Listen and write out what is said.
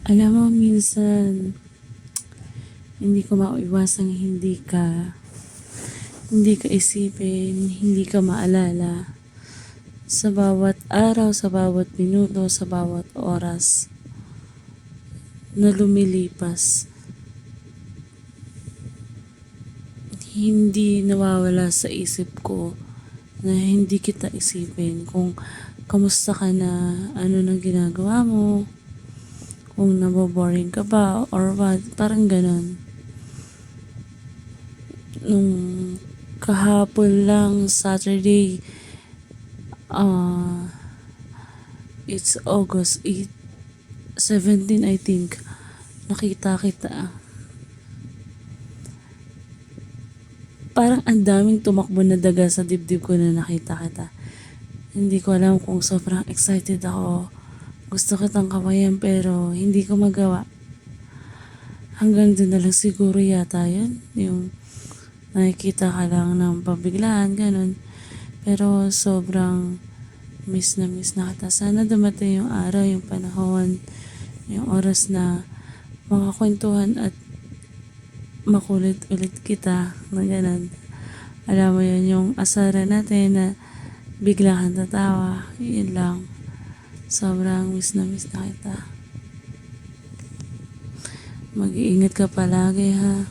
Alam mo, minsan, hindi ko maiwasang hindi ka isipin, hindi ka maalala. Sa bawat araw, sa bawat minuto, sa bawat oras na lumilipas, hindi nawawala sa isip ko na hindi kita isipin kung kamusta ka na, ano nang ginagawa mo, kung naboboring ka ba or what, parang ganon. Nung kahapon lang, Saturday, ah it's August 8, 17 I think, nakita kita. Parang ang daming tumakbo na daga sa dibdib ko na nakita kita. Hindi ko alam kung sobrang excited ako. Gusto kitang kawayan pero hindi ko magawa. Hanggang dun na lang siguro yata yun. Yung nakikita ka lang ng pabiglaan, ganun. Pero sobrang miss na kita. Sana dumating yung araw, yung panahon, yung oras na makakwentuhan at makulit ulit kita na ganun. Alam mo yun, yung asara natin na bigla kang tatawa. Yun lang. Sobrang miss na kita. Mag-iingat ka palagi ha.